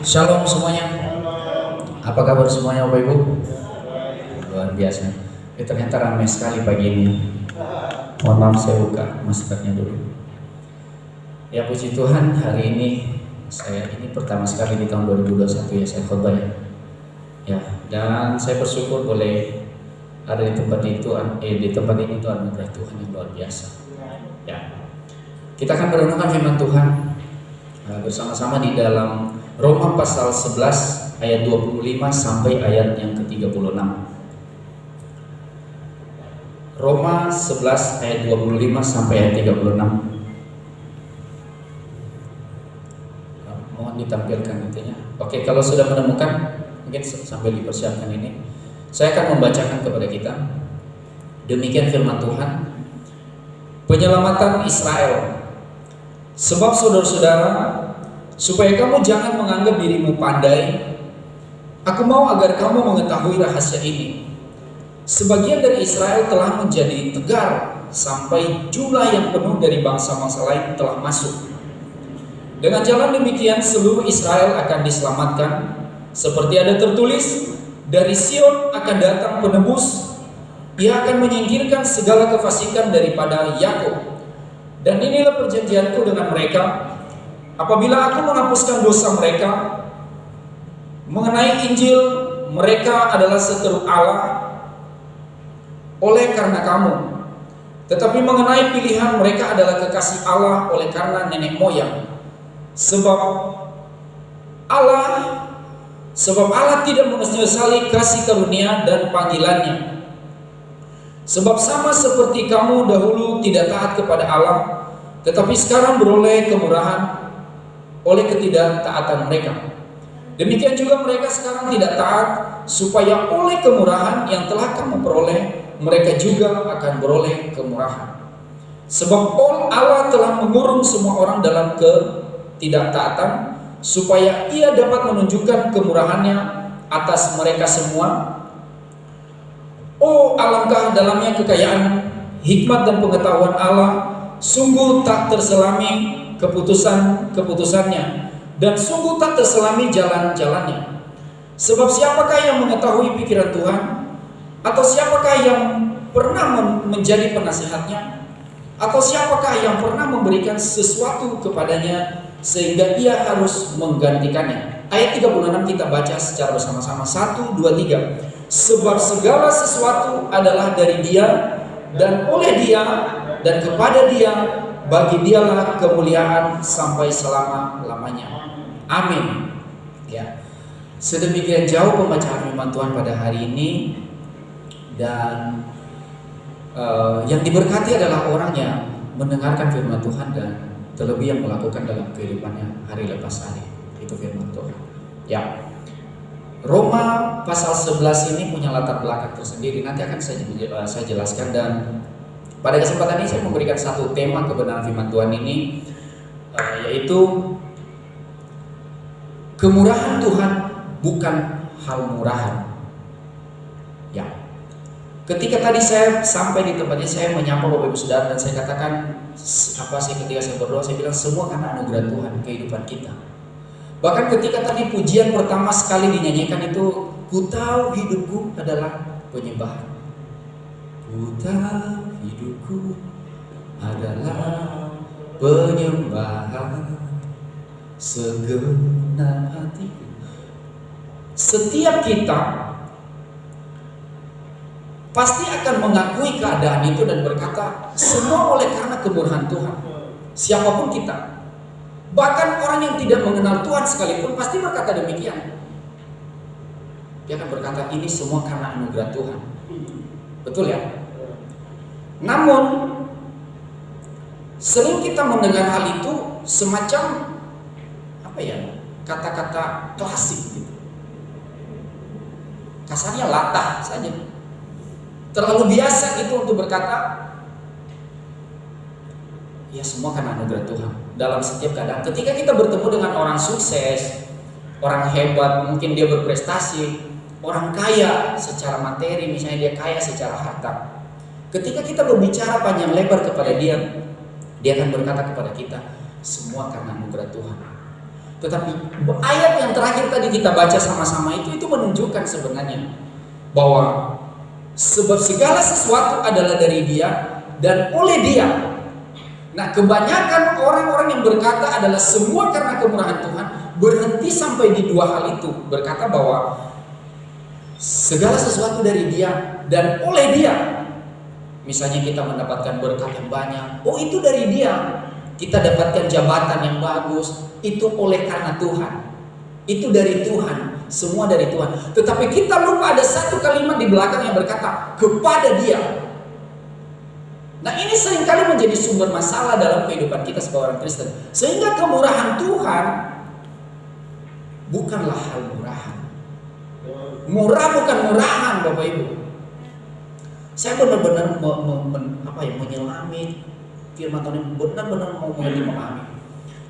Shalom semuanya. Apa kabar semuanya Bapak Ibu? Luar biasa. Ternyata ramai sekali pagi ini. Mohon maaf saya buka maskernya dulu. Ya puji Tuhan, hari ini pertama sekali di tahun 2021 ya saya khotbah ya. Ya, dan saya bersyukur boleh ada di tempat itu, di tempat ini itu anugerah Tuhan yang luar biasa. Ya. Kita akan merenungkan firman Tuhan bersama-sama di dalam Roma pasal 11 ayat 25 sampai ayat yang ke-36. Roma 11 ayat 25 sampai ayat 36. Mohon ditampilkan intinya. Oke, kalau sudah menemukan mungkin sambil dipersiapkan ini, saya akan membacakan kepada kita. Demikian firman Tuhan. Penyelamatan Israel. Sebab saudara-saudara, supaya kamu jangan menganggap dirimu pandai, aku mau agar kamu mengetahui rahasia ini. Sebagian dari Israel telah menjadi tegar, sampai jumlah yang penuh dari bangsa-bangsa lain telah masuk. Dengan jalan demikian seluruh Israel akan diselamatkan, seperti ada tertulis, dari Sion akan datang penebus, ia akan menyingkirkan segala kefasikan daripada Yakub. Dan inilah perjanjianku dengan mereka, apabila aku menghapuskan dosa mereka. Mengenai Injil, mereka adalah seteru Allah oleh karena kamu, tetapi mengenai pilihan, mereka adalah kekasih Allah oleh karena nenek moyang. Sebab Allah tidak menyesali kasih karunia dan panggilannya. Sebab sama seperti kamu dahulu tidak taat kepada Allah, tetapi sekarang beroleh kemurahan oleh ketidaktaatan mereka. Demikian juga mereka sekarang tidak taat, supaya oleh kemurahan yang telah kamu peroleh, mereka juga akan beroleh kemurahan. Sebab Allah telah mengurung semua orang dalam ketidaktaatan, supaya ia dapat menunjukkan kemurahannya atas mereka semua. Oh, alangkah dalamnya kekayaan hikmat dan pengetahuan Allah, sungguh tak terselami keputusannya, dan sungguh tak terselami jalan-jalannya. Sebab siapakah yang mengetahui pikiran Tuhan? Atau siapakah yang pernah menjadi penasihatnya? Atau siapakah yang pernah memberikan sesuatu kepadanya sehingga ia harus menggantikannya? Ayat 36 kita baca secara bersama-sama. 1, 2, 3. Sebab segala sesuatu adalah dari Dia, dan oleh Dia, dan kepada Dia, bagi Dialah kemuliaan sampai selama-lamanya. Amin. Ya. Sedemikian jauh pembacaan firman Tuhan pada hari ini, dan yang diberkati adalah orang yang mendengarkan firman Tuhan dan terlebih yang melakukan dalam kehidupannya hari lepas hari. Itu firman Tuhan. Ya. Roma pasal 11 ini punya latar belakang tersendiri. Nanti akan saya jelaskan, dan pada kesempatan ini saya memberikan satu tema kebenaran firman Tuhan ini, yaitu kemurahan Tuhan bukan hal murahan. Ya. Ketika tadi saya sampai di tempat ini, saya menyapa Bapak Ibu Saudara dan saya katakan ketika saya berdoa, saya bilang semua karena anugerah Tuhan kehidupan kita. Bahkan ketika tadi pujian pertama sekali dinyanyikan itu, ku tahu hidupku adalah penyembahan. Ku tahu hidupku adalah penyembahan, segenap hatiku. Setiap kita pasti akan mengakui keadaan itu dan berkata, semua oleh karena kemurahan Tuhan. Siapapun kita, bahkan orang yang tidak mengenal Tuhan sekalipun pasti berkata demikian. Dia akan berkata, ini semua karena anugerah Tuhan. Betul ya? Namun sering kita mendengar hal itu semacam kata-kata klasik gitu. Kasarnya latah saja. Terlalu biasa gitu untuk berkata, ya semua karena anugerah Tuhan. Dalam setiap keadaan, ketika kita bertemu dengan orang sukses, orang hebat, mungkin dia berprestasi, orang kaya secara materi, misalnya dia kaya secara harta. Ketika kita berbicara panjang lebar kepada dia, dia akan berkata kepada kita, semua karena anugerah Tuhan. Tetapi ayat yang terakhir tadi kita baca sama-sama itu menunjukkan sebenarnya bahwa sebab segala sesuatu adalah dari Dia dan oleh Dia. Nah, kebanyakan orang-orang yang berkata adalah semua karena kemurahan Tuhan, berhenti sampai di dua hal itu, berkata bahwa segala sesuatu dari Dia dan oleh Dia. Misalnya kita mendapatkan berkat yang banyak, oh itu dari Dia. Kita dapatkan jabatan yang bagus, itu oleh karena Tuhan. Itu dari Tuhan, semua dari Tuhan. Tetapi kita lupa ada satu kalimat di belakang yang berkata kepada Dia. Nah, ini seringkali menjadi sumber masalah dalam kehidupan kita sebagai orang Kristen. Sehingga kemurahan Tuhan bukanlah hal murahan. Murah bukan murahan, Bapak Ibu. Saya benar-benar menyelami firman Tuhan, benar-benar mau memahami.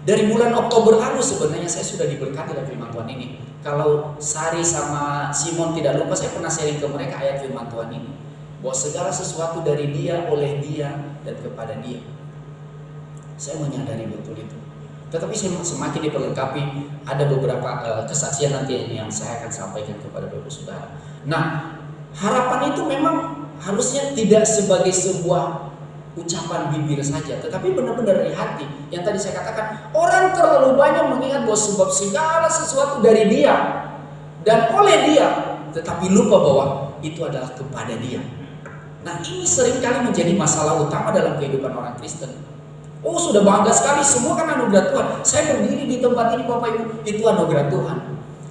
Dari bulan Oktober lalu sebenarnya saya sudah diberkati dengan firman Tuhan ini. Kalau Sari sama Simon tidak lupa, saya pernah sharing ke mereka ayat firman Tuhan ini, bahwa segala sesuatu dari Dia, oleh Dia, dan kepada Dia. Saya menyadari betul itu. Tetapi semakin diperlengkapi, ada beberapa kesaksian nanti yang saya akan sampaikan kepada Bapak Saudara. Nah, harapan itu memang harusnya tidak sebagai sebuah ucapan bibir saja, tetapi benar-benar dari hati. Yang tadi saya katakan, orang terlalu banyak mengingat bahwa sebab segala sesuatu dari Dia dan oleh Dia, tetapi lupa bahwa itu adalah kepada Dia. Nah, ini seringkali menjadi masalah utama dalam kehidupan orang Kristen. Oh, sudah bangga sekali, semua kan anugerah Tuhan. Saya berdiri di tempat ini, Bapak Ibu, itu anugerah Tuhan.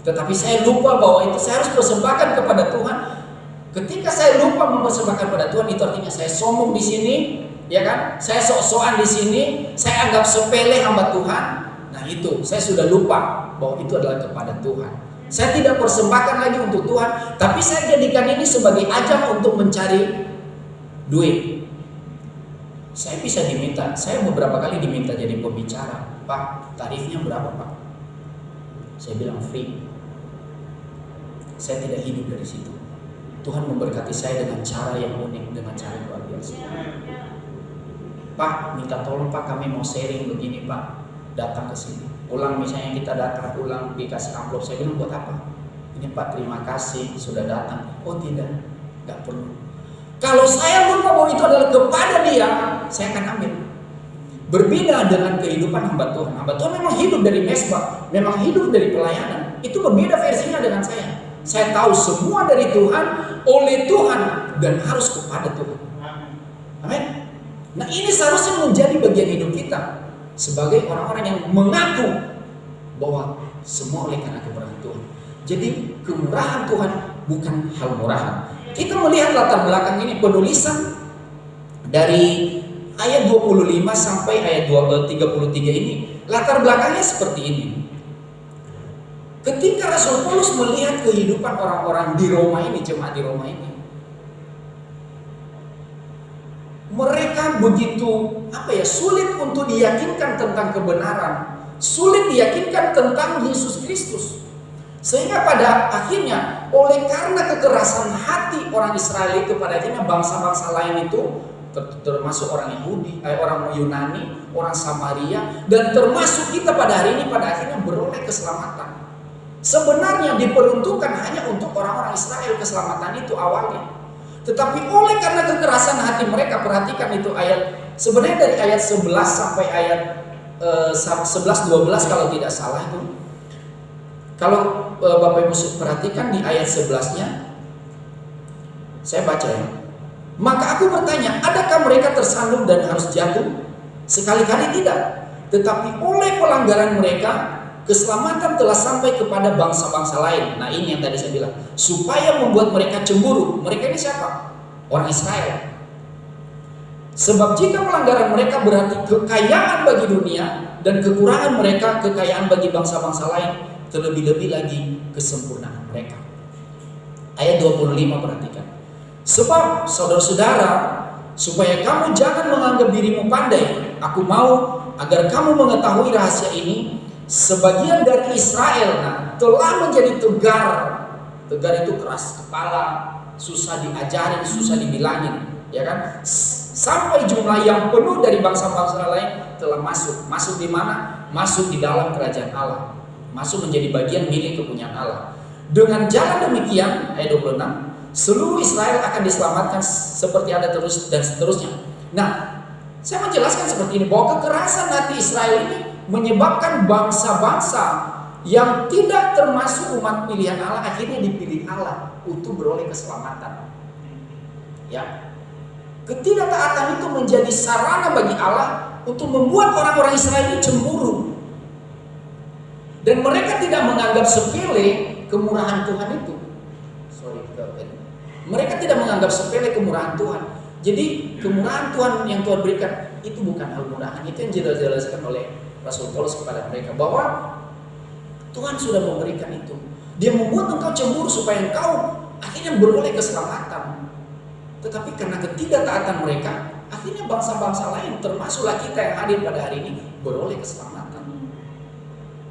Tetapi saya lupa bahwa itu saya harus persembahkan kepada Tuhan. Ketika saya lupa mempersembahkan kepada Tuhan, itu artinya saya sombong di sini, ya kan? Saya sok-sokan di sini, saya anggap sepele hamba Tuhan. Nah, itu saya sudah lupa bahwa itu adalah kepada Tuhan. Saya tidak persembahkan lagi untuk Tuhan, tapi saya jadikan ini sebagai ajang untuk mencari duit. Saya bisa diminta, saya beberapa kali diminta jadi pembicara. Pak, tarifnya berapa, Pak? Saya bilang free. Saya tidak hidup dari situ. Tuhan memberkati saya dengan cara yang unik, dengan cara yang luar biasa. Pak, minta tolong Pak, kami mau sharing begini Pak, datang ke sini. Pulang misalnya kita datang, pulang dikasih amplop, saya bilang buat apa? Ini Pak, terima kasih sudah datang. Oh tidak, nggak perlu. Kalau saya lupa bahwa itu adalah kepada Dia, saya akan ambil. Berbeda dengan kehidupan hamba Tuhan. Hamba Tuhan memang hidup dari mesbah, memang hidup dari pelayanan. Itu berbeda versinya dengan saya. Saya tahu semua dari Tuhan, oleh Tuhan, dan harus kepada Tuhan. Amin. Nah, ini seharusnya menjadi bagian hidup kita sebagai orang-orang yang mengaku bahwa semua oleh karena kemurahan Tuhan. Jadi kemurahan Tuhan bukan hal murahan. Kita melihat latar belakang ini, penulisan dari ayat 25 sampai ayat 33 ini, latar belakangnya seperti ini. Ketika Rasul Paulus melihat kehidupan orang-orang di Roma ini, jemaat di Roma ini, mereka begitu sulit untuk diyakinkan tentang kebenaran, sulit diyakinkan tentang Yesus Kristus. Sehingga pada akhirnya, oleh karena kekerasan hati orang Israel itu, pada akhirnya bangsa-bangsa lain itu, termasuk orang Yahudi, orang Yunani, orang Samaria, dan termasuk kita pada hari ini, pada akhirnya beroleh keselamatan. Sebenarnya diperuntukkan hanya untuk orang-orang Israel keselamatan itu awalnya. Tetapi oleh karena kekerasan hati mereka, perhatikan itu ayat, sebenarnya dari ayat 11 sampai ayat 11-12 kalau tidak salah itu. Kalau Bapak Ibu perhatikan di ayat 11-nya, saya baca ya. Maka aku bertanya, adakah mereka tersandung dan harus jatuh? Sekali-kali tidak. Tetapi oleh pelanggaran mereka, keselamatan telah sampai kepada bangsa-bangsa lain. Nah, ini yang tadi saya bilang, supaya membuat mereka cemburu. Mereka ini siapa? Orang Israel. Sebab jika pelanggaran mereka berarti kekayaan bagi dunia, dan kekurangan mereka kekayaan bagi bangsa-bangsa lain, terlebih-lebih lagi kesempurnaan mereka. Ayat 25 perhatikan. Sebab saudara-saudara, supaya kamu jangan menganggap dirimu pandai, aku mau agar kamu mengetahui rahasia ini. Sebagian dari Israel telah menjadi tegar. Tegar itu keras kepala, susah diajarin, susah dibilangin, ya kan? Sampai jumlah yang penuh dari bangsa-bangsa lain telah masuk. Masuk di mana? Masuk di dalam kerajaan Allah. masuk menjadi bagian milik kepunyaan Allah. Dengan jalan demikian, ayat 26, seluruh Israel akan diselamatkan seperti ada terus dan seterusnya. Nah, saya menjelaskan seperti ini, bahwa kekerasan hati Israel ini menyebabkan bangsa-bangsa yang tidak termasuk umat pilihan Allah akhirnya dipilih Allah untuk beroleh keselamatan. Ya, ketidaktaatan itu menjadi sarana bagi Allah untuk membuat orang-orang Israel ini cemburu, dan mereka tidak menganggap sepele kemurahan Tuhan itu. Mereka tidak menganggap sepele kemurahan Tuhan. Jadi kemurahan Tuhan yang Tuhan berikan itu bukan hal murahan. Itu yang dijelaskan oleh Rasul Paulus kepada mereka, bahwa Tuhan sudah memberikan itu. Dia membuat engkau cemburu supaya engkau akhirnya beroleh keselamatan. Tetapi karena ketidaktaatan mereka, akhirnya bangsa-bangsa lain, termasuklah kita yang hadir pada hari ini, beroleh keselamatan.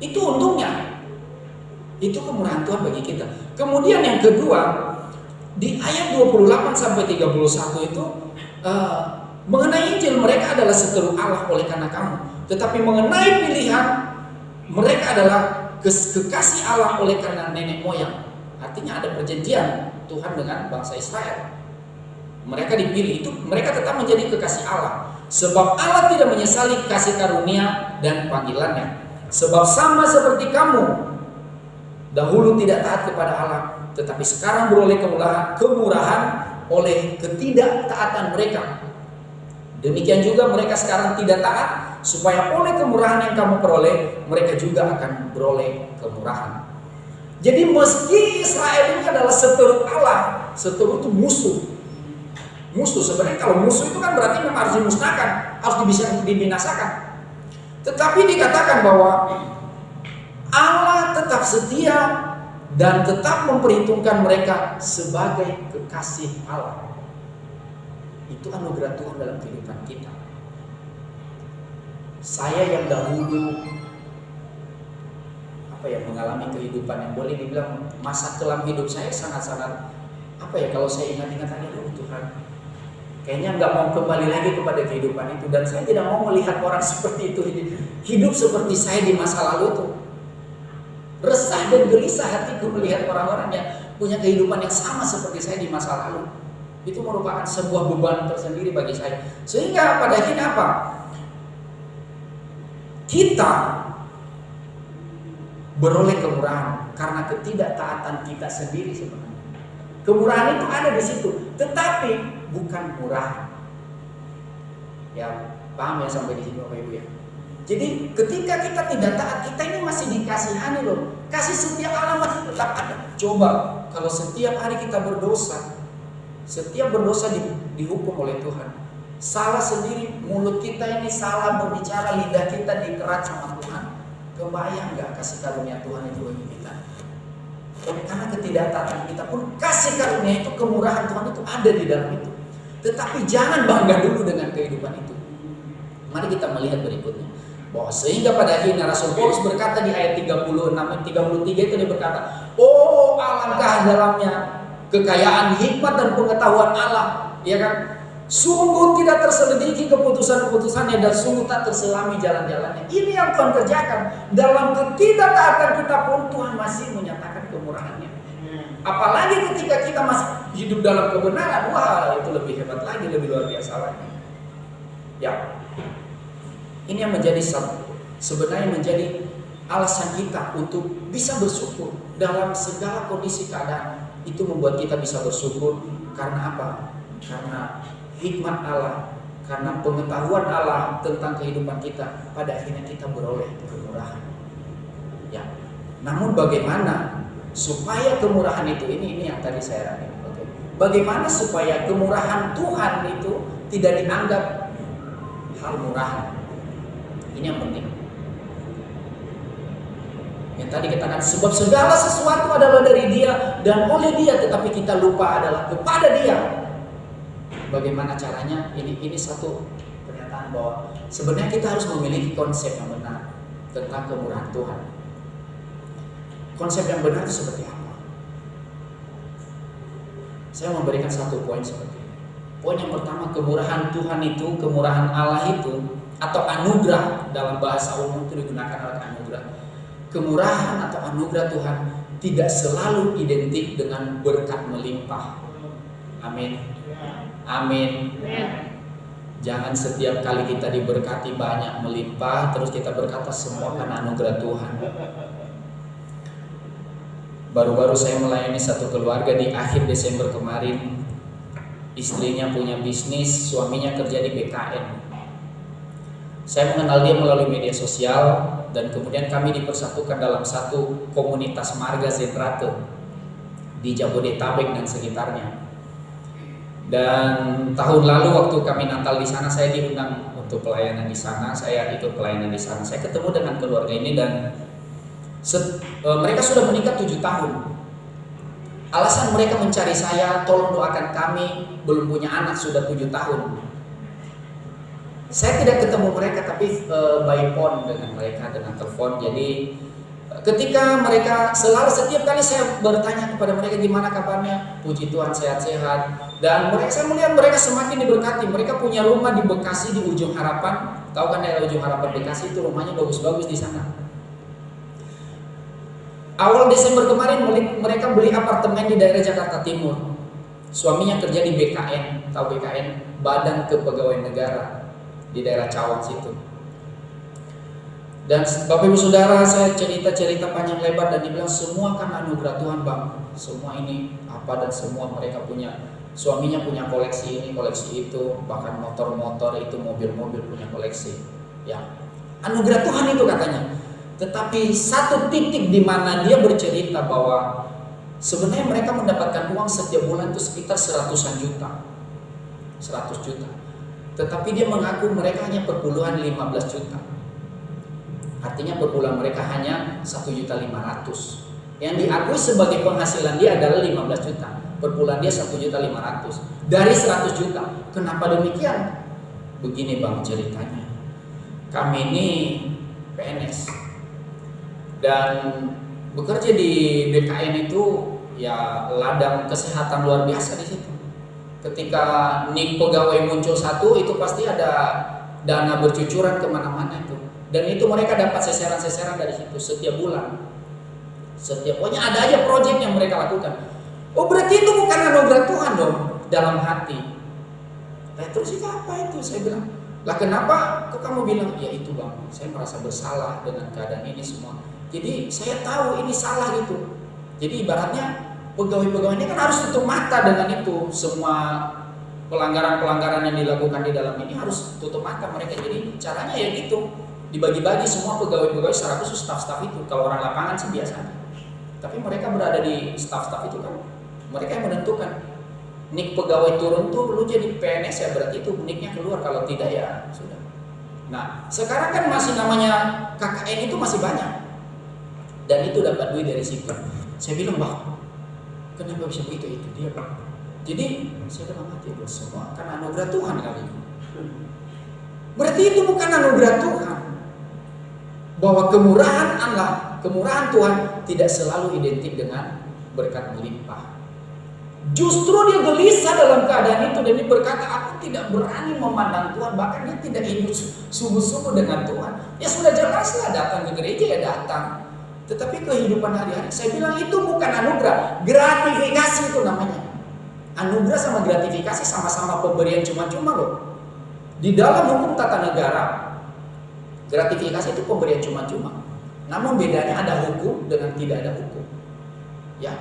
Itu untungnya. Itu kemurahan Tuhan bagi kita. Kemudian yang kedua, di ayat 28 sampai 31 itu mengenai Injil, mereka adalah seteru Allah oleh karena kamu. Tetapi mengenai pilihan, mereka adalah kekasih Allah oleh karena nenek moyang. Artinya ada perjanjian Tuhan dengan bangsa Israel. Mereka dipilih, itu mereka tetap menjadi kekasih Allah. Sebab Allah tidak menyesali kasih karunia dan panggilannya. Sebab sama seperti kamu dahulu tidak taat kepada Allah, tetapi sekarang beroleh kemurahan oleh ketidaktaatan mereka. Demikian juga mereka sekarang tidak taat, supaya oleh kemurahan yang kamu peroleh, mereka juga akan beroleh kemurahan. Jadi meski Israel ini adalah seteru Allah, seteru itu musuh. Musuh, sebenarnya kalau musuh itu kan berarti memang harus dimusnahkan, harus dibinasakan. Tetapi dikatakan bahwa Allah tetap setia dan tetap memperhitungkan mereka sebagai kekasih Allah. Itu anugerah Tuhan dalam kehidupan kita. Saya yang dahulu mengalami kehidupan yang boleh dibilang masa kelam hidup saya sangat-sangat kalau saya ingat-ingat lagi, Tuhan, kayaknya nggak mau kembali lagi kepada kehidupan itu, dan saya tidak mau melihat orang seperti itu hidup seperti saya di masa lalu itu. Resah dan gelisah hatiku melihat orang-orang yang punya kehidupan yang sama seperti saya di masa lalu. Itu merupakan sebuah beban tersendiri bagi saya. Sehingga pada akhirnya apa? Kita beroleh kemurahan karena ketidaktaatan kita sendiri sebenarnya. Kemurahan itu ada di situ, tetapi bukan murah. Ya, paham ya sampai di sini Bapak Ibu ya? Jadi ketika kita tidak taat, kita ini masih dikasihani loh. Kasih setia Allah masih tetap ada. Coba kalau setiap hari kita berdosa, setiap berdosa dihukum oleh Tuhan. Salah sendiri, mulut kita ini salah berbicara, lidah kita dikerat sama Tuhan. Kebayang gak kasih karunia Tuhan itu bagi kita? Karena ketidaktaatan kita pun kasih karunia itu, kemurahan Tuhan itu ada di dalam itu. Tetapi jangan bangga dulu dengan kehidupan itu. Mari kita melihat berikutnya. Bahwa sehingga pada akhirnya Rasul Paulus berkata di ayat 36-33 itu dia berkata, oh alangkah dalamnya kekayaan hikmat dan pengetahuan Allah, ya kan? Sungguh tidak terselidiki keputusan-keputusannya dan sungguh tak terselami jalan-jalannya. Ini yang Tuhan kerjakan. Dalam ketidaktaatan kita pun Tuhan masih menyatakan kemurahannya. Apalagi ketika kita masih hidup dalam kebenaran, wah itu lebih hebat lagi, lebih luar biasa lagi. Ya. Ini yang menjadi sebenarnya menjadi alasan kita untuk bisa bersyukur dalam segala kondisi keadaan. Itu membuat kita bisa bersyukur karena apa? Karena hikmat Allah, karena pengetahuan Allah tentang kehidupan kita. Pada akhirnya kita beroleh kemurahan. Ya. Namun bagaimana supaya kemurahan itu ini yang tadi saya rasakan. Bagaimana supaya kemurahan Tuhan itu tidak dianggap hal murahan? Ini yang penting. Yang tadi katakan, sebab segala sesuatu adalah dari Dia dan oleh Dia, tetapi kita lupa adalah kepada Dia. Bagaimana caranya? Ini satu pernyataan bahwa sebenarnya kita harus memiliki konsep yang benar tentang kemurahan Tuhan. Konsep yang benar itu seperti apa? Saya memberikan satu poin seperti ini. Poin yang pertama, kemurahan Tuhan itu, kemurahan Allah itu, atau anugerah dalam bahasa umum itu digunakan oleh anugerah. kemurahan atau anugerah Tuhan tidak selalu identik dengan berkat melimpah. Amin. Amin. Jangan setiap kali kita diberkati banyak melimpah terus kita berkata semua karena anugerah Tuhan. Baru-baru saya melayani satu keluarga di akhir Desember kemarin. Istrinya punya bisnis, suaminya kerja di BKN. Saya mengenal dia melalui media sosial dan kemudian kami dipersatukan dalam satu komunitas marga Zentrate di Jabodetabek dan sekitarnya. Dan tahun lalu waktu kami Natal di sana, saya diundang untuk pelayanan di sana. Saya ikut pelayanan di sana. Saya ketemu dengan keluarga ini dan mereka sudah menikah 7 tahun. Alasan mereka mencari saya, tolong doakan kami, belum punya anak sudah 7 tahun. Saya tidak ketemu mereka tapi by phone dengan mereka, dengan telepon. Jadi ketika mereka setiap kali saya bertanya kepada mereka gimana kabarnya, puji Tuhan sehat-sehat. Dan saya melihat mereka semakin diberkati. Mereka punya rumah di Bekasi di Ujung Harapan. Tahu kan daerah Ujung Harapan Bekasi itu rumahnya bagus-bagus di sana. Awal Desember kemarin mereka beli apartemen di daerah Jakarta Timur. Suaminya kerja di BKN, tahu BKN? Badan Kepegawaian Negara di daerah Cawang situ. Dan Bapak Ibu Saudara, saya cerita panjang lebar dan dibilang semua karena anugerah Tuhan Bang. Semua ini apa dan semua mereka punya. Suaminya punya koleksi ini, koleksi itu, bahkan motor-motor itu, mobil-mobil punya koleksi. Ya, anugerah Tuhan itu katanya. Tetapi satu titik di mana dia bercerita bahwa sebenarnya mereka mendapatkan uang setiap bulan itu sekitar 100-an juta. 100 juta. Tetapi dia mengaku mereka hanya perpuluhan 15 juta. Artinya per bulan mereka hanya 1.500.000. Yang diakui sebagai penghasilan dia adalah 15 juta. Per bulan dia 1.500.000 dari 100 juta. Kenapa demikian? Begini Bang ceritanya. Kami ini PNS dan bekerja di BKN itu ya ladang kesehatan luar biasa di situ. Ketika nik pegawai muncul satu itu pasti ada dana bercucuran kemana-mana itu. Dan itu mereka dapat seseran-seseran dari situ setiap bulan. Pokoknya ada aja proyek yang mereka lakukan. Oh berarti itu bukan anugerah Tuhan dong dalam hati. Terus itu apa itu? Saya bilang, lah kenapa kok kamu bilang? Ya itu Bang, saya merasa bersalah dengan keadaan ini semua. Jadi saya tahu ini salah gitu. Jadi ibaratnya pegawai-pegawai ini kan harus tutup mata dengan itu. Semua pelanggaran-pelanggaran yang dilakukan di dalam ini harus tutup mata mereka. Jadi caranya ya gitu. Dibagi-bagi semua pegawai-pegawai secara khusus staff-staff itu. Kalau orang lapangan sih biasa. Tapi mereka berada di staff-staff itu kan. Mereka yang menentukan. Nik pegawai turun tuh lu jadi PNS ya berarti itu niknya keluar. Kalau tidak ya sudah. Nah sekarang kan masih namanya KKN itu masih banyak. Dan itu dapat duit dari situ. Saya bilang Bang, kenapa bisa begitu? Itu dia Bang. Jadi saya dalam hati itu semua karena anugerah Tuhan kali. Berarti itu bukan anugerah Tuhan. Bahwa kemurahan Allah, kemurahan Tuhan tidak selalu identik dengan berkat melimpah. Justru dia gelisah dalam keadaan itu dan dia berkata, aku tidak berani memandang Tuhan, bahkan dia tidak hidup sungguh-sungguh dengan Tuhan. Ya sudah jelaslah datang ke gereja ya datang. Tetapi kehidupan hari-hari, saya bilang itu bukan anugerah, gratifikasi itu namanya. Anugerah sama gratifikasi sama-sama pemberian cuma-cuma loh. Di dalam hukum tata negara, gratifikasi itu pemberian cuma-cuma. Namun bedanya ada hukum dengan tidak ada hukum. Ya,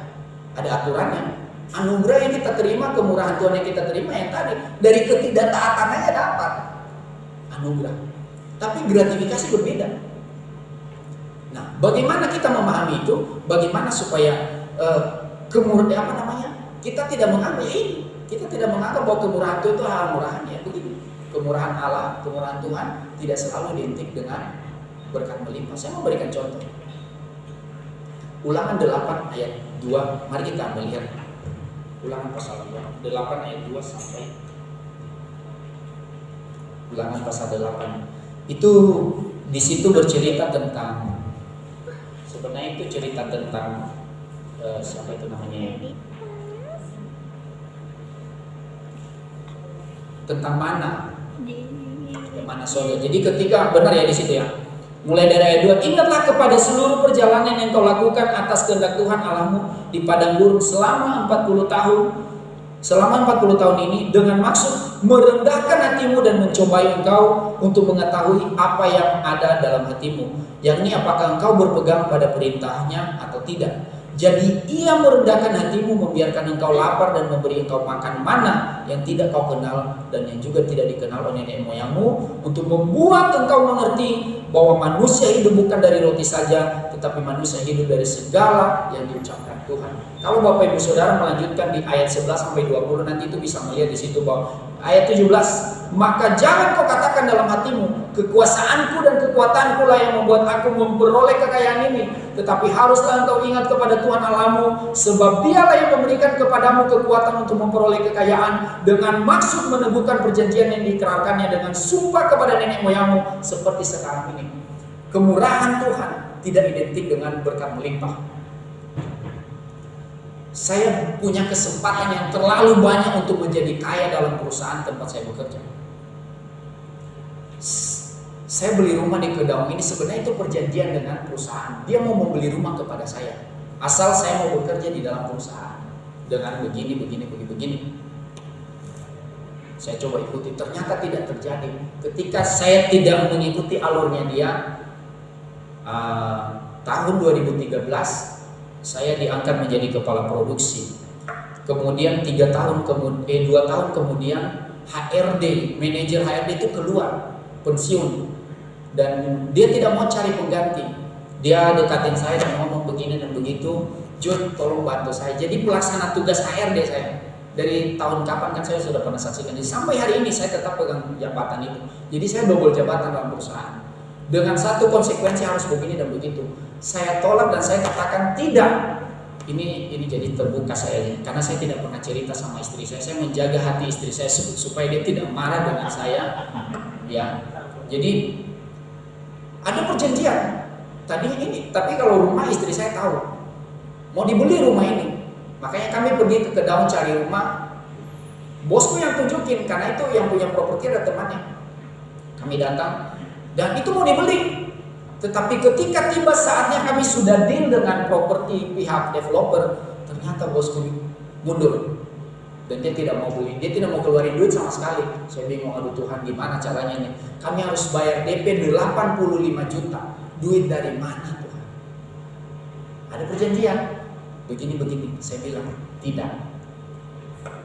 ada aturannya. Anugerah yang kita terima, kemurahan Tuhan yang kita terima yang tadi dari ketidaktaatan aja dapat anugerah. Tapi gratifikasi berbeda. Nah, bagaimana kita memahami itu? Bagaimana supaya kita tidak menganggap ini, kita tidak menganggap bahwa kemurahan Tuhan itu hal murahan ya begini. Kemurahan Allah, kemurahan Tuhan tidak selalu identik dengan berkat melimpah. Saya memberikan contoh. Ulangan 8 ayat 2. Mari kita melihat. Ulangan pasal 8 ayat 2 sampai Ulangan pasal 8. Itu di situ bercerita tentang sebenarnya itu cerita tentang siapa itu namanya? Tentang mana? Mana sorga. Jadi ketika benar ya di situ ya. Mulai dari ayat 2, ingatlah kepada seluruh perjalanan yang kau lakukan atas kehendak Tuhan Allahmu di padang gurun selama 40 tahun. Selama 40 tahun ini dengan maksud merendahkan hatimu dan mencobai engkau untuk mengetahui apa yang ada dalam hatimu, yakni apakah engkau berpegang pada perintahnya atau tidak. Jadi ia merendahkan hatimu, membiarkan engkau lapar dan memberi engkau makan mana yang tidak kau kenal dan yang juga tidak dikenal oleh nenek moyangmu, untuk membuat engkau mengerti bahwa manusia hidup bukan dari roti saja, tetapi manusia hidup dari segala yang diucapkan Tuhan. Kalau Bapak Ibu Saudara melanjutkan di ayat 11 sampai 20, nanti itu bisa melihat di situ bahwa ayat 17, maka jangan kau katakan dalam hatimu, kekuasaanku dan kekuatanku lah yang membuat aku memperoleh kekayaan ini, tetapi haruslah engkau ingat kepada Tuhan Allahmu, sebab dialah yang memberikan kepadamu kekuatan untuk memperoleh kekayaan dengan maksud meneguhkan perjanjian yang diikrarkannya dengan sumpah kepada nenek moyangmu seperti sekarang ini. Kemurahan Tuhan tidak identik dengan berkat melimpah. Saya punya kesempatan yang terlalu banyak untuk menjadi kaya dalam perusahaan tempat saya bekerja. Saya beli rumah di Kedaung ini sebenarnya itu perjanjian dengan perusahaan. Dia mau membeli rumah kepada saya, asal saya mau bekerja di dalam perusahaan dengan begini. Saya coba ikuti, ternyata tidak terjadi. Ketika saya tidak mengikuti alurnya dia, tahun 2013 saya diangkat menjadi kepala produksi. Kemudian 2 tahun kemudian HRD, manajer HRD itu keluar pensiun dan dia tidak mau cari pengganti. Dia dekatin saya dan ngomong begini dan begitu, Jun tolong bantu saya. Jadi pelaksana tugas HRD saya dari tahun kapan kan saya sudah pernah saksikan. Jadi sampai hari ini saya tetap pegang jabatan itu. Jadi saya double jabatan dalam perusahaan. Dengan satu konsekuensi harus begini dan begitu. Saya tolak dan saya katakan tidak. Ini jadi terbuka saya, karena saya tidak pernah cerita sama istri saya. Saya menjaga hati istri saya supaya dia tidak marah dengan saya. Ya, jadi ada perjanjian. Tadinya ini, tapi kalau rumah istri saya tahu mau dibeli rumah ini, makanya kami pergi ke Kedaung cari rumah. Bosku yang tunjukin, karena itu yang punya properti ada temannya. Kami datang dan itu mau dibeli. Tetapi ketika tiba saatnya kami sudah deal dengan properti pihak developer, ternyata bosku mundur dan dia tidak mau beli, dia tidak mau keluarin duit sama sekali. Saya bingung, aduh Tuhan gimana caranya nih? Kami harus bayar DP 85 juta, duit dari mana Tuhan? Ada perjanjian, begini. Saya bilang tidak.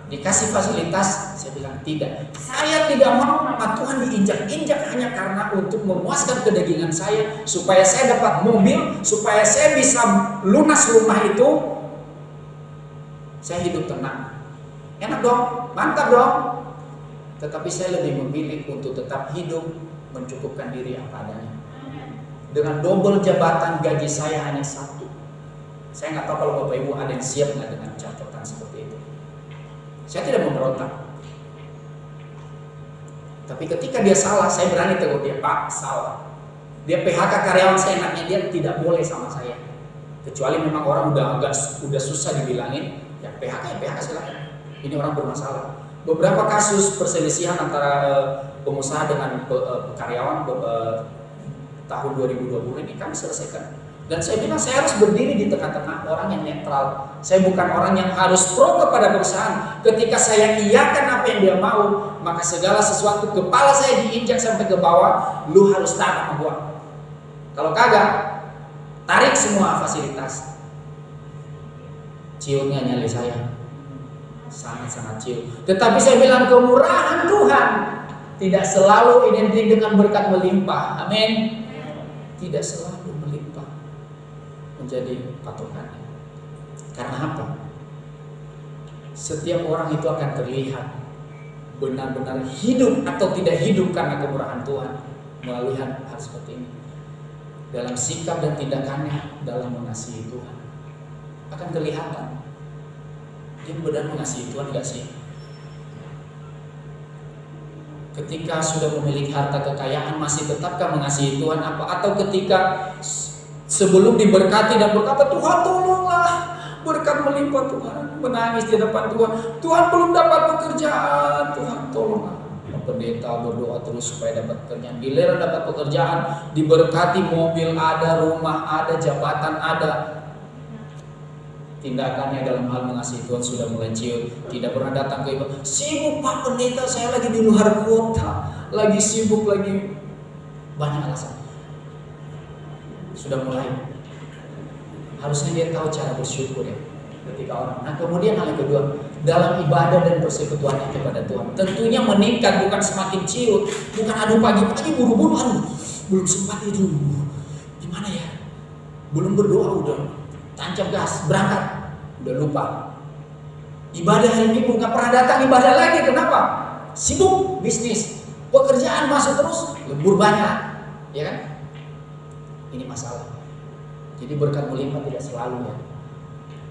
Dikasih fasilitas, saya bilang tidak. Saya tidak mau nama Tuhan diinjak-injak hanya karena untuk memuaskan kedagingan saya, supaya saya dapat mobil, supaya saya bisa lunas rumah itu. Saya hidup tenang, enak dong, mantap dong. Tetapi saya lebih memilih untuk tetap hidup, mencukupkan diri apa adanya. Dengan double jabatan, gaji saya hanya 1. Saya nggak tahu kalau Bapak Ibu ada yang siap nggak dengan catatan seperti itu. Saya tidak memberontak. Tapi ketika dia salah, saya berani tegur dia, Pak, salah. Dia PHK karyawan seenaknya, dia tidak boleh sama saya. Kecuali memang orang udah susah dibilangin, ya PHK silakan. Ini orang bermasalah. Beberapa kasus perselisihan antara pengusaha dengan karyawan tahun 2020 ini kami selesaikan. Dan saya bilang saya harus berdiri di tengah-tengah orang yang netral. Saya bukan orang yang harus pro kepada perusahaan. Ketika saya iyakan apa yang dia mau, maka segala sesuatu kepala saya diinjak sampai ke bawah. Lu harus taat sama gua. Kalau kagak, tarik semua fasilitas. Ciumnya nyali saya, sangat-sangat cium. Tetapi saya bilang kemurahan Tuhan tidak selalu identik dengan berkat melimpah. Amin. Tidak selalu menjadi patokannya. Karena apa? Setiap orang itu akan terlihat benar-benar hidup atau tidak hidup karena kemurahan Tuhan melalui hal seperti ini. Dalam sikap dan tindakannya dalam mengasihi Tuhan akan kelihatan. Dia benar mengasihi Tuhan gak sih? Ketika sudah memiliki harta kekayaan masih tetapkah mengasihi Tuhan apa? Atau ketika sebelum diberkati dan berkata Tuhan tolonglah, berkat melimpah Tuhan, menangis di depan Tuhan, Tuhan belum dapat pekerjaan, Tuhan tolonglah. pendeta berdoa terus supaya dapat pekerjaan. Giliran dapat pekerjaan, diberkati, mobil ada, rumah ada, jabatan ada, tindakannya dalam hal mengasihi Tuhan sudah mulai ciut. Tidak pernah datang ke ibadah. Sibuk Pak Pendeta, saya lagi di luar kota, lagi sibuk, lagi banyak alasan. Sudah mulai. Harusnya dia tahu cara bersyukur ya ketika orang. Nah kemudian hal yang kedua, dalam ibadah dan persekutuannya kepada Tuhan, tentunya meningkat, bukan semakin ciut. Bukan aduh pagi-pagi buru-buru, aduh belum sempat itu, gimana ya, belum berdoa udah tancap gas berangkat, udah lupa. Ibadah hari Minggu nggak pernah datang ibadah lagi. Kenapa? Sibuk bisnis, pekerjaan masuk terus, lembur banyak, ya kan? Ini masalah. Jadi berkat melimpah tidak selalu ya.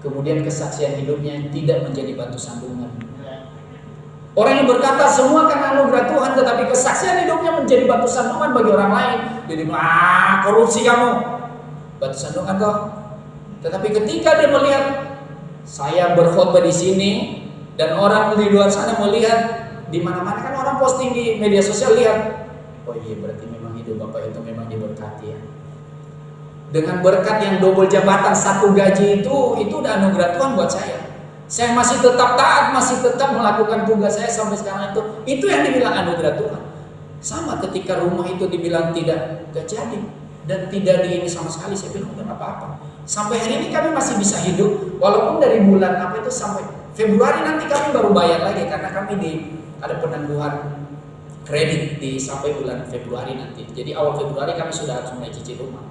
Kemudian kesaksian hidupnya tidak menjadi batu sandungan. Orang yang berkata semua karena anugerah Tuhan, tetapi kesaksian hidupnya menjadi batu sandungan bagi orang lain. Jadi korupsi kamu, batu sandungan kok. Tetapi ketika dia melihat saya berkhotbah di sini dan orang di luar sana melihat, di mana-mana kan orang posting di media sosial, lihat, oh iya berarti memang hidup Bapak itu memang diberkati ya. Dengan berkat yang double jabatan, satu gaji itu udah anugerah Tuhan buat saya. Saya masih tetap taat, masih tetap melakukan tugas saya sampai sekarang itu yang dibilang anugerah Tuhan. Sama ketika rumah itu dibilang gak jadi dan tidak di ini sama sekali, saya bilang udah apa-apa. Sampai hari ini kami masih bisa hidup, walaupun dari bulan sampai Februari nanti kami baru bayar lagi karena kami ada penangguhan kredit sampai bulan Februari nanti. Jadi awal Februari kami sudah harus mulai cicil rumah.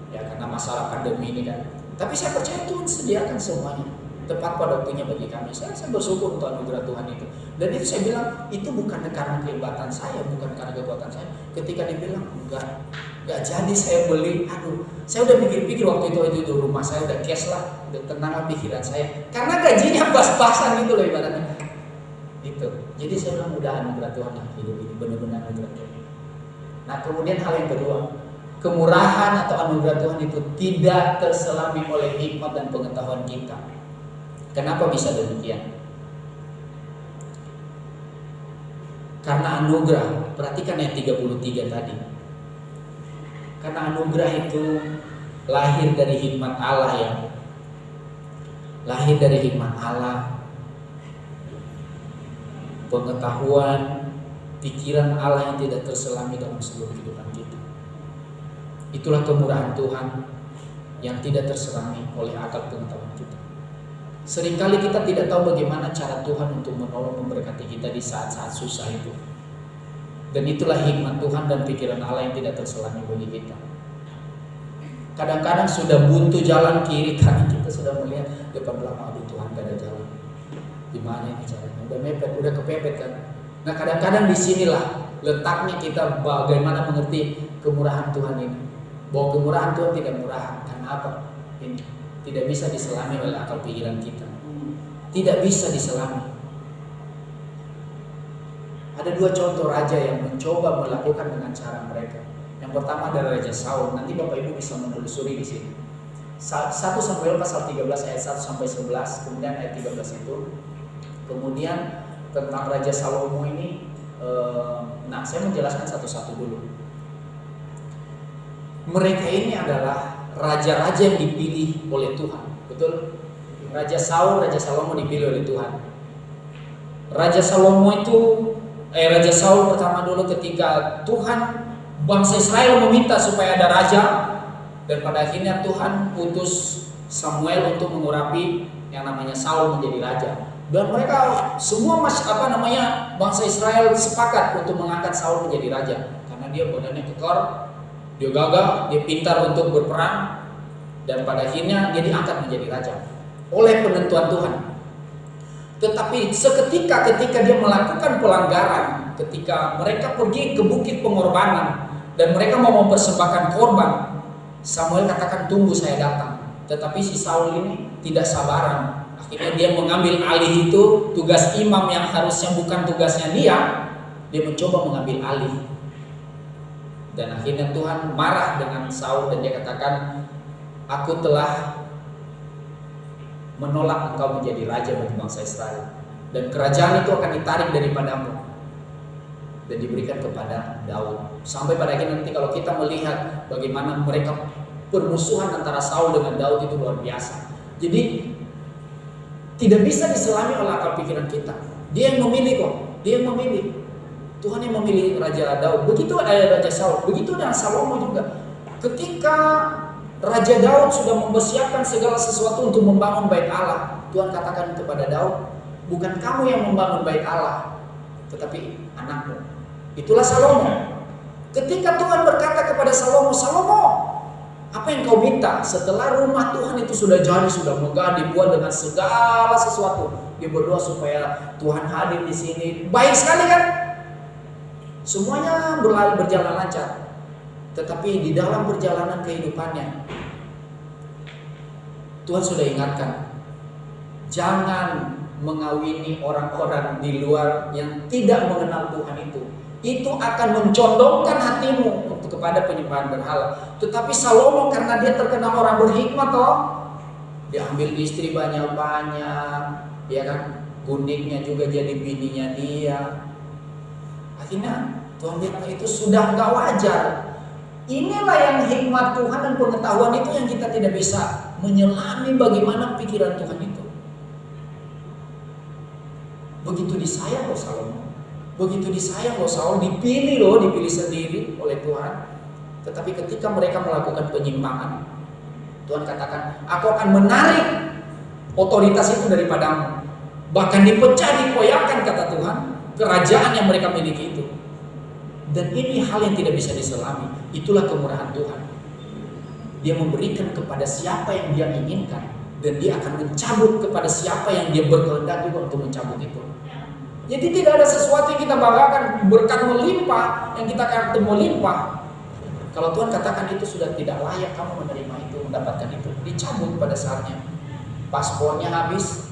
Ya karena masalah pandemi ini kan. Tapi saya percaya Tuhan sediakan semuanya tepat pada waktunya bagi kami. Saya bersyukur untuk anugerah Tuhan itu. Dan itu saya bilang itu bukan karena kehebatan saya, bukan karena kekuatan saya. Ketika dibilang enggak jadi saya beli, saya udah pikir-pikir waktu itu rumah saya udah cash lah, udah tenang lah pikiran saya. Karena gajinya pas-pasan gitu loh ibaratnya. Itu. Jadi saya bilang udah anugerah Tuhan lah hidup ini, benar-benar anugerah Tuhan. Nah kemudian hal yang kedua, kemurahan atau anugerah Tuhan itu tidak terselami oleh hikmat dan pengetahuan kita. Kenapa bisa demikian? Karena anugerah, perhatikan yang 33 tadi. Karena anugerah itu lahir dari hikmat Allah ya. Lahir dari hikmat Allah. Pengetahuan, pikiran Allah yang tidak terselami dalam seluruh kehidupan kita. Itulah kemurahan Tuhan yang tidak terselami oleh akal pengetahuan kita. Seringkali kita tidak tahu bagaimana cara Tuhan untuk menolong memberkati kita di saat-saat susah itu. Dan itulah hikmat Tuhan dan pikiran Allah yang tidak terselami bagi kita. Kadang-kadang sudah buntu jalan kiri kanan, kita sudah melihat depan belakang, aduh Tuhan gak ada jalan. Gimana ini caranya? Udah mepet, udah kepepet kan. Nah kadang-kadang disinilah letaknya kita bagaimana mengerti kemurahan Tuhan ini. Bahwa kemurahan Tuhan tidak murah. Karena apa? Ini tidak bisa diselami oleh akal pikiran kita. Tidak bisa diselami. Ada dua contoh raja yang mencoba melakukan dengan cara mereka. Yang pertama adalah Raja Saul. Nanti Bapak Ibu bisa menelusuri di sini. 1 Samuel pasal 13 ayat 1 sampai 11, kemudian ayat 13 itu. Kemudian tentang Raja Salomo ini, saya menjelaskan satu-satu dulu. Mereka ini adalah raja-raja yang dipilih oleh Tuhan, betul? Raja Salomo dipilih oleh Tuhan. Raja Saul pertama dulu ketika Tuhan bangsa Israel meminta supaya ada raja, dan pada akhirnya Tuhan utus Samuel untuk mengurapi yang namanya Saul menjadi raja. Dan mereka semua bangsa Israel sepakat untuk mengangkat Saul menjadi raja karena dia badannya kekar, dia gagah, dia pintar untuk berperang, dan pada akhirnya dia diangkat menjadi raja oleh penentuan Tuhan. Tetapi seketika ketika dia melakukan pelanggaran, ketika mereka pergi ke bukit pengorbanan dan mereka mau mempersembahkan korban, Samuel katakan tunggu saya datang. Tetapi si Saul ini tidak sabaran. Akhirnya dia mengambil alih itu, tugas imam yang harusnya bukan tugasnya dia mencoba mengambil alih. Dan akhirnya Tuhan marah dengan Saul dan dia katakan, aku telah menolak engkau menjadi raja bagi bangsa Israel, dan kerajaan itu akan ditarik daripadamu. dan diberikan kepada Daud. Sampai pada akhirnya nanti kalau kita melihat bagaimana mereka permusuhan antara Saul dengan Daud itu luar biasa. Jadi tidak bisa diselami oleh akal pikiran kita. Dia yang memilih kok, dia yang memilih. Tuhan yang memilih Raja Daud. Begitu Raja Saul, begitu dengan Salomo juga. Ketika Raja Daud sudah mempersiapkan segala sesuatu untuk membangun bait Allah, Tuhan katakan kepada Daud, bukan kamu yang membangun bait Allah, tetapi anakmu. Itulah Salomo. Ketika Tuhan berkata kepada Salomo, Salomo, apa yang kau minta? Setelah rumah Tuhan itu sudah jadi, sudah megah, dibuat dengan segala sesuatu, dia berdoa supaya Tuhan hadir di sini. Baik sekali kan? Semuanya berjalan lancar. Tetapi di dalam perjalanan kehidupannya, Tuhan sudah ingatkan, jangan mengawini orang-orang di luar yang tidak mengenal Tuhan itu. Itu akan mencondongkan hatimu untuk kepada penyembahan berhala. Tetapi Salomo karena dia terkenal orang berhikmat toh, dia ambil istri banyak-banyak, ya kan, guningnya juga jadi bininya dia. Akhirnya Tuhan bilang itu sudah nggak wajar. Inilah yang hikmat Tuhan dan pengetahuan itu yang kita tidak bisa menyelami bagaimana pikiran Tuhan itu. Begitu disayang loh Salomo, begitu disayang loh Saul, dipilih sendiri oleh Tuhan. Tetapi ketika mereka melakukan penyimpangan, Tuhan katakan, aku akan menarik otoritas itu daripadamu. Bahkan dipecah, dikoyakkan kata Tuhan, kerajaan yang mereka miliki itu. Dan ini hal yang tidak bisa diselami. Itulah kemurahan Tuhan. Dia memberikan kepada siapa yang dia inginkan, dan dia akan mencabut kepada siapa yang dia berkehendak juga untuk mencabut itu. Jadi tidak ada sesuatu yang kita banggakan, berkat melimpah, yang kita katakan melimpah. Kalau Tuhan katakan itu sudah tidak layak kamu menerima itu, mendapatkan itu, dicabut pada saatnya. Paspornya habis,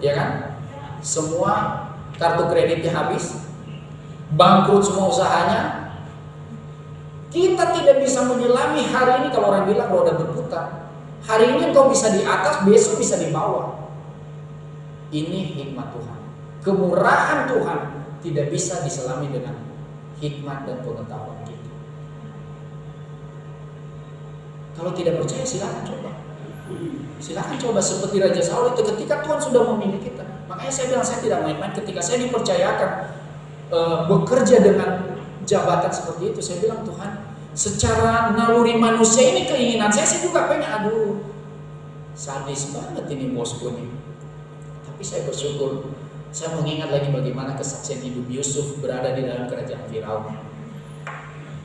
ya kan? Semua kartu kreditnya habis, bangkrut semua usahanya. Kita tidak bisa menyelami hari ini. Kalau orang bilang roda berputar, hari ini engkau bisa di atas, besok bisa di bawah. Ini hikmat Tuhan. Kemurahan Tuhan tidak bisa diselami dengan hikmat dan pengetahuan kita. Kalau tidak percaya silakan coba. Silakan coba seperti Raja Saul itu ketika Tuhan sudah memilih kita. Makanya saya bilang saya tidak main-main ketika saya dipercayakan bekerja dengan jabatan seperti itu. Saya bilang Tuhan, secara naluri manusia ini keinginan saya juga pengen, aduh sadis banget ini bosku nih. Tapi saya bersyukur, saya mengingat lagi bagaimana kesaksian hidup Yusuf berada di dalam kerajaan Firaun.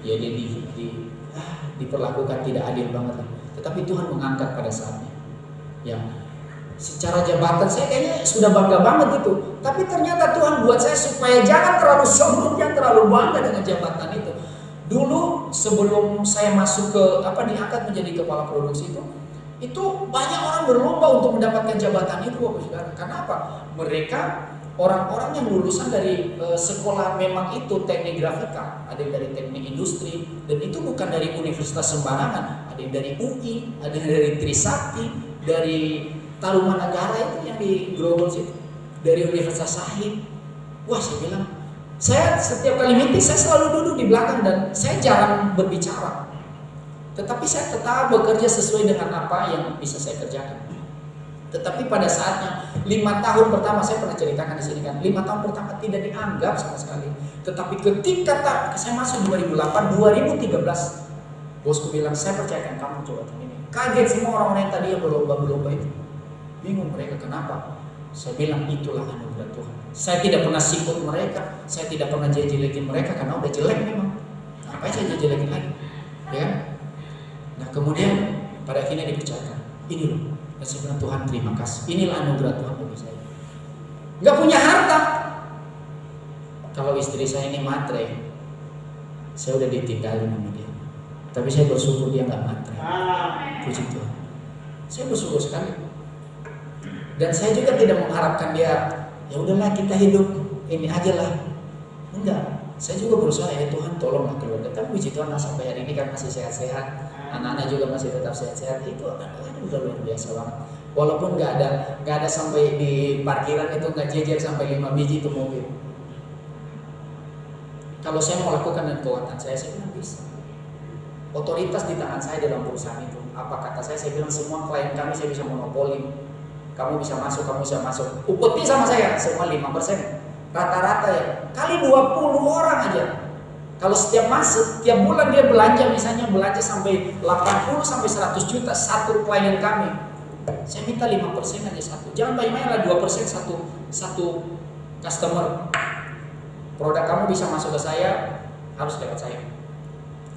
Ya dia diperlakukan tidak adil banget, tetapi Tuhan mengangkat pada saatnya. Ya, secara jabatan saya kayaknya sudah bangga banget itu, tapi ternyata Tuhan buat saya supaya jangan terlalu sombong, jangan terlalu bangga dengan jabatan itu. Dulu sebelum saya masuk ke diangkat menjadi kepala produksi itu banyak orang berlomba untuk mendapatkan jabatan itu, Bapak Saudara. Kenapa? Mereka orang-orang yang lulusan dari sekolah memang itu teknik grafika, ada yang dari teknik industri, dan itu bukan dari universitas sembarangan, ada yang dari UI, ada yang dari Trisakti, dari Tarumanagara itu yang di Grogol situ, dari Universitas Sahid. Wah, saya bilang, saya setiap kali meeting saya selalu duduk di belakang dan saya jarang berbicara. Tetapi saya tetap bekerja sesuai dengan apa yang bisa saya kerjakan. Tetapi pada saatnya 5 tahun pertama, saya pernah ceritakan di sini kan, 5 tahun pertama tidak dianggap sama sekali. Tetapi ketika saya masuk 2008, 2013, bosku bilang, saya percayakan kamu coba ini. Kaget semua orang-orang yang tadi yang berlomba-lomba itu. Bingung mereka kenapa? Saya bilang itulah anugerah Tuhan. Saya tidak pernah sikut mereka, saya tidak pernah jelekin mereka karena udah jelek memang. Ngapain saya jelekin lagi? Ya kan? Nah kemudian pada akhirnya dipercayakan, ini loh. Dan saya bilang Tuhan terima kasih. Inilah anugerah Tuhan bagi saya. Gak punya harta. Kalau istri saya ini matre, saya udah ditinggalin sama dia. Tapi saya bersyukur dia gak matre. Puji Tuhan. Saya bersyukur sekali. Dan saya juga tidak mengharapkan dia, ya udahlah kita hidup ini aja lah. Enggak. Saya juga berusaha, ya Tuhan tolonglah keluarga. Tapi puji Tuhan sampai hari ini kan masih sehat-sehat. Anak-anak juga masih tetap sehat-sehat. Itu udah luar biasa banget. Walaupun nggak ada sampai di parkiran itu nggak jejer sampai 5 biji itu mobil. Kalau saya mau lakukan dengan kekuatan saya bilang bisa. Otoritas di tangan saya dalam perusahaan itu. Apa kata saya bilang semua klien kami saya bisa monopoli. Kamu bisa masuk, kamu bisa masuk. Upeti sama saya, semua 5%. Rata-rata ya, kali 20 orang aja. Kalau setiap masuk, tiap bulan dia belanja, misalnya belanja sampai 80 sampai 100 juta satu klien kami. Saya minta 5% aja satu. Jangan banyak-banyak lah, 2% satu customer. Produk kamu bisa masuk ke saya, harus lewat saya.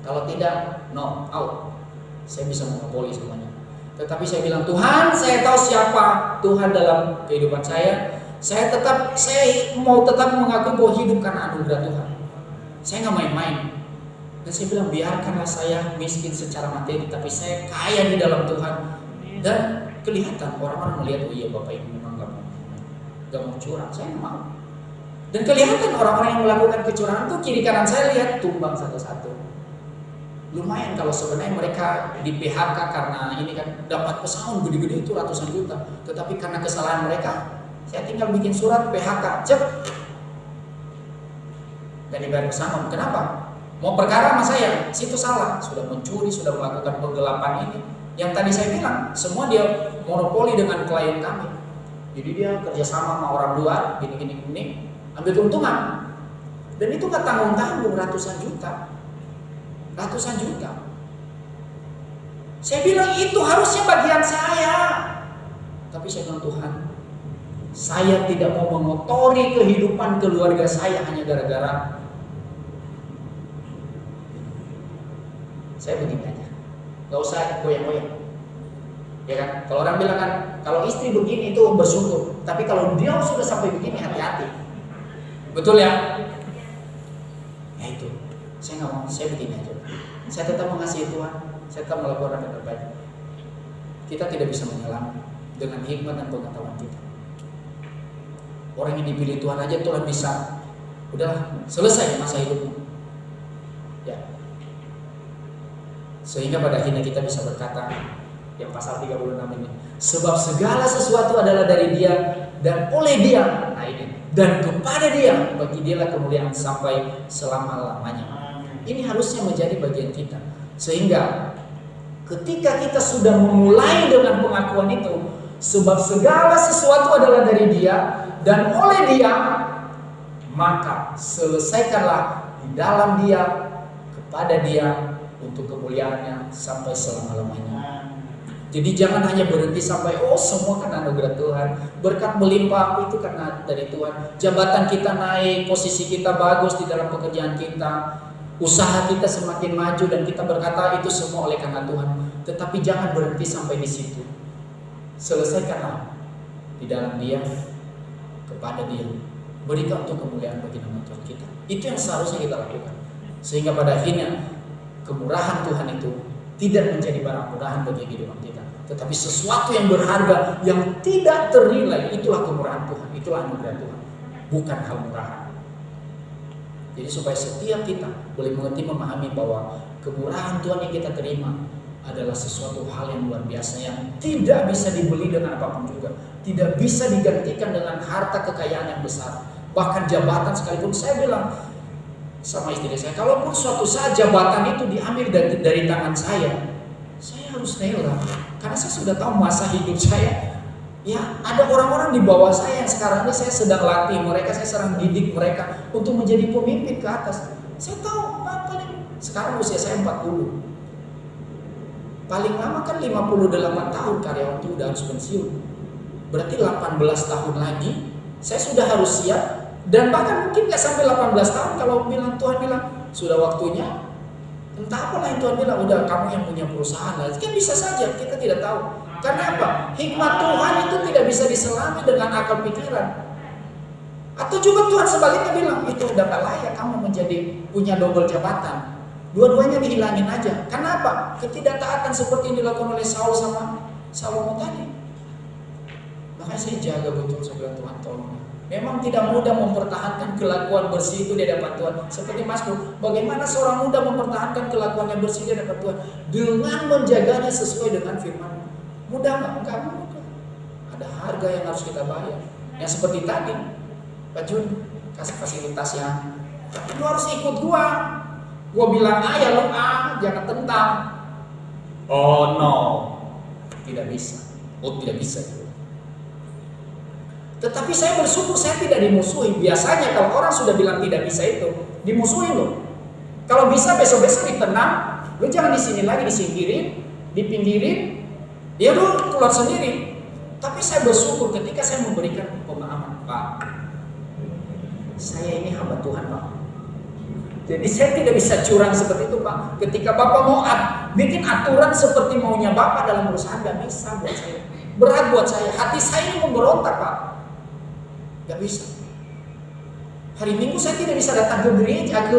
Kalau tidak, no, out. Saya bisa monopoli semuanya. Tetapi saya bilang, Tuhan, saya tahu siapa Tuhan dalam kehidupan saya. Saya mau tetap mengakui bahwa hidup karena anugerah Tuhan. Saya nggak main-main. Dan saya bilang, biarkanlah saya miskin secara materi, tapi saya kaya di dalam Tuhan. Dan kelihatan orang-orang melihat, oh iya Bapak ini memang nggak mau curang. Saya nggak mau. Dan kelihatan orang-orang yang melakukan kecurangan itu kiri kanan saya lihat tumbang satu-satu. Lumayan kalau sebenarnya mereka di PHK karena ini kan dapat pesangon gede-gede itu ratusan juta. Tetapi karena kesalahan mereka, saya tinggal bikin surat PHK, cek. Gak dibayar pesangon. Kenapa? Mau perkara sama saya, situ salah. Sudah mencuri, sudah melakukan penggelapan ini. Yang tadi saya bilang, semua dia monopoli dengan klien kami. Jadi dia kerjasama sama orang luar, gini, ambil keuntungan. Dan itu gak tanggung-tanggung ratusan juta. Saya bilang itu harusnya bagian saya. Tapi saya bilang, Tuhan, saya tidak mau mengotori kehidupan keluarga saya hanya gara-gara saya begini aja. Gak usah goyang-goyang. Ya kan? Kalau orang bilang kan, kalau istri begini itu bersyukur. Tapi kalau dia sudah sampai begini, hati-hati. Betul ya? Ya itu. Saya nggak mau, saya begini aja. Saya tetap mengasihi Tuhan, saya tetap melakukan yang terbaik. Kita tidak bisa menyelam dengan hikmat dan pengetahuan kita. Orang yang dipilih Tuhan aja Tuhan bisa. Udah selesai masa hidupmu. Ya. Sehingga pada akhirnya kita bisa berkata yang pasal 36 ini, sebab segala sesuatu adalah dari Dia dan oleh Dia. Nah ini, dan kepada Dia, bagi Dialah kemuliaan sampai selama-lamanya. Ini harusnya menjadi bagian kita. Sehingga ketika kita sudah memulai dengan pengakuan itu, sebab segala sesuatu adalah dari Dia dan oleh Dia, maka selesaikanlah di dalam Dia, kepada Dia, untuk kemuliaannya sampai selama-lamanya. Jadi jangan hanya berhenti sampai semua kan anugerah Tuhan, berkat melimpah itu karena dari Tuhan, jabatan kita naik, posisi kita bagus di dalam pekerjaan kita, usaha kita semakin maju dan kita berkata itu semua oleh karena Tuhan. Tetapi jangan berhenti sampai di situ. Selesaikanlah di dalam Dia, kepada Dia, berikan untuk kemuliaan bagi nama Tuhan kita. Itu yang seharusnya kita lakukan. Sehingga pada akhirnya kemurahan Tuhan itu tidak menjadi barang murahan bagi kehidupan kita, tetapi sesuatu yang berharga yang tidak ternilai. Itulah kemurahan Tuhan, itulah anugerah Tuhan, bukan hal murahan. Jadi supaya setiap kita boleh mengerti, memahami bahwa kemurahan Tuhan yang kita terima adalah sesuatu hal yang luar biasa, yang tidak bisa dibeli dengan apapun juga, tidak bisa digantikan dengan harta kekayaan yang besar, bahkan jabatan sekalipun. Saya bilang sama istri saya, kalaupun suatu saat jabatan itu diambil dari tangan saya harus rela, karena saya sudah tahu masa hidup saya. Ya, ada orang-orang di bawah saya yang sekarang ini saya sedang latih mereka, saya sedang didik mereka untuk menjadi pemimpin ke atas. Saya tahu paling sekarang usia saya 40. Paling lama kan 58 tahun karyawan itu udah harus pensiun. Berarti 18 tahun lagi saya sudah harus siap, dan bahkan mungkin gak sampai 18 tahun kalau Tuhan bilang sudah waktunya. Entah apa yang Tuhan bilang, udah kamu yang punya perusahaan lah. Kan bisa saja, kita tidak tahu. Karena apa? Hikmat Tuhan itu tidak bisa diselami dengan akal pikiran. Atau juga Tuhan sebaliknya bilang, itu udah gak layak kamu menjadi punya double jabatan. Dua-duanya dihilangin aja. Karena apa? Ketidaktaatan seperti yang dilakukan oleh Saul sama Salomo tadi. Makanya saya jaga betul, saya bilang, Tuhan tolong. Memang tidak mudah mempertahankan kelakuan bersih itu di hadapan Tuhan. Seperti Mazmur, bagaimana seorang muda mempertahankan kelakuan yang bersih di hadapan Tuhan? Dengan menjaganya sesuai dengan firman. Mudah nggak? Enggak mudah. Ada harga yang harus kita bayar. Yang seperti tadi, Pak Jun kasih fasilitas yang Tapi lu harus ikut gua. Gua bilang A ya lu A, jangan tentang. Oh no, tidak bisa. Oh tidak bisa. Tetapi saya bersyukur saya tidak dimusuhi. Biasanya kalau orang sudah bilang tidak bisa itu, dimusuhi loh. Kalau bisa besok-besok ditenang, lu jangan di sini lagi, disingkirin, dipinggirin, ya lu keluar sendiri. Tapi saya bersyukur ketika saya memberikan pemahaman, Pak, saya ini hamba Tuhan, Pak. Jadi saya tidak bisa curang seperti itu, Pak. Ketika Bapak mau bikin aturan seperti maunya Bapak dalam perusahaan, gak bisa buat saya. Berat buat saya. Hati saya ini memberontak, Pak. Gak bisa. Hari Minggu saya tidak bisa datang ke gereja, ke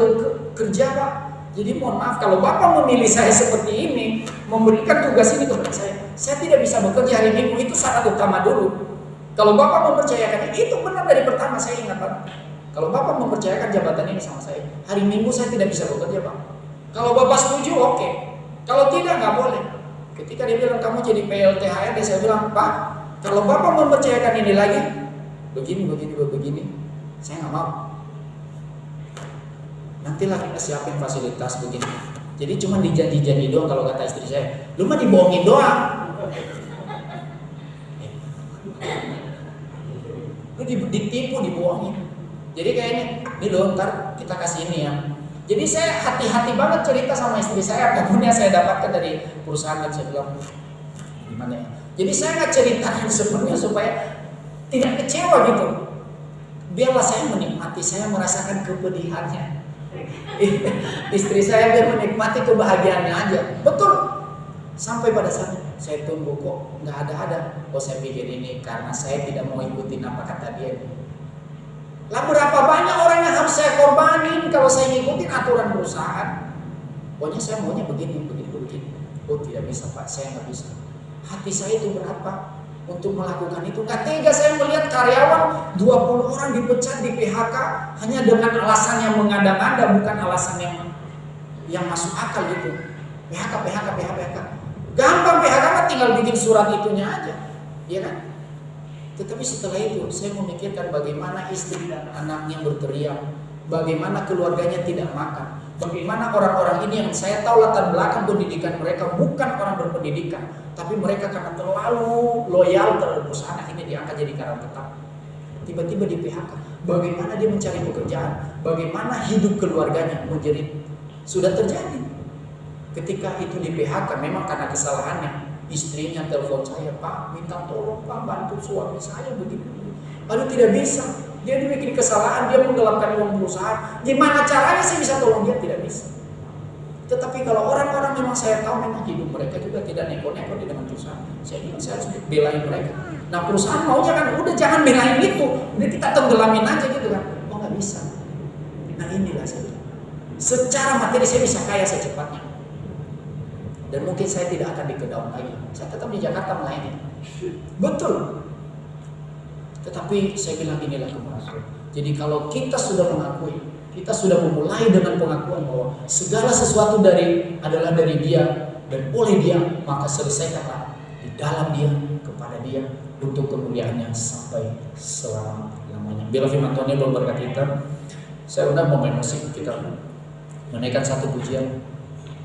kerja, Pak. Jadi mohon maaf, kalau Bapak memilih saya seperti ini, memberikan tugas ini kepada saya tidak bisa bekerja hari Minggu, itu syarat utama dulu. Kalau Bapak mempercayakan itu benar dari pertama, saya ingat, Pak. Kalau Bapak mempercayakan jabatan ini sama saya, hari Minggu saya tidak bisa bekerja, Pak. Kalau Bapak setuju, oke. Kalau tidak, nggak boleh. Ketika dia bilang kamu jadi PLT HRD, saya bilang, Pak, kalau Bapak mempercayakan ini lagi, begini, saya nggak mau. Nantilah kita siapin fasilitas begini. Jadi cuma dijanji-janji doang. Kalau kata istri saya, lu mah dibohongin doang. Lu ditipu, dibohongin. Jadi kayaknya, ini loh ntar kita kasih ini ya. Jadi saya hati-hati banget cerita sama istri saya apapun yang saya dapatkan dari perusahaan, dan saya bilang gimana ya. Jadi saya nggak ceritakan sebenarnya supaya tidak kecewa gitu. Biarlah saya menikmati, saya merasakan kepedihannya. Istri saya biar menikmati kebahagiaannya aja. Betul. Sampai pada saat saya tunggu kok nggak ada. Oh saya pikir ini karena saya tidak mau ikutin apa kata dia. Lah berapa banyak orang yang harus saya korbanin kalau saya ngikutin aturan perusahaan. Pokoknya saya maunya begini. Oh tidak bisa, Pak, saya nggak bisa. Hati saya itu berat, Pak, untuk melakukan itu. Nggak tega saya melihat karyawan 20 orang dipecat, di PHK hanya dengan alasan yang mengada-ngada, bukan alasan yang masuk akal gitu. PHK. Gampang PHK kan tinggal bikin surat itunya aja, ya kan? Tetapi setelah itu saya memikirkan bagaimana istri dan anaknya berteriak, bagaimana keluarganya tidak makan, bagaimana orang-orang ini yang saya tahu latar belakang pendidikan mereka bukan orang berpendidikan, tapi mereka karena terlalu loyal terhadap perusahaan akhirnya diangkat jadi karyawan tetap. Tiba-tiba di PHK, bagaimana dia mencari pekerjaan, bagaimana hidup keluarganya menjerit. Sudah terjadi. Ketika itu di PHK memang karena kesalahannya. Istrinya telepon saya, Pak, minta tolong Pak bantu suami saya begini. Lalu tidak bisa, dia bikin kesalahan, dia menggelapkan uang perusahaan. Gimana caranya saya bisa tolong dia? Tidak bisa. Tetapi kalau orang-orang memang saya tahu memang hidup mereka juga tidak neko-neko di dalam perusahaan, saya bilang saya harus belain mereka. Nah perusahaan maunya kan udah jangan belain itu, udah kita tenggelamin aja gitu kan. Oh nggak bisa. Nah inilah saya. Secara materi saya bisa kaya secepatnya. Dan mungkin saya tidak akan di Kedaung lagi. Saya tetap di Jakarta melayani. Betul. Tetapi saya bilang inilah kebenaran. Jadi kalau kita sudah mengakui, kita sudah memulai dengan pengakuan bahwa segala sesuatu adalah dari Dia dan oleh Dia, maka selesaikanlah di dalam Dia, kepada Dia, untuk kemuliaannya sampai selama-lamanya. Bila firman Tuhan belum berkata kita, saya undang pemain musik kita menaikkan satu pujian.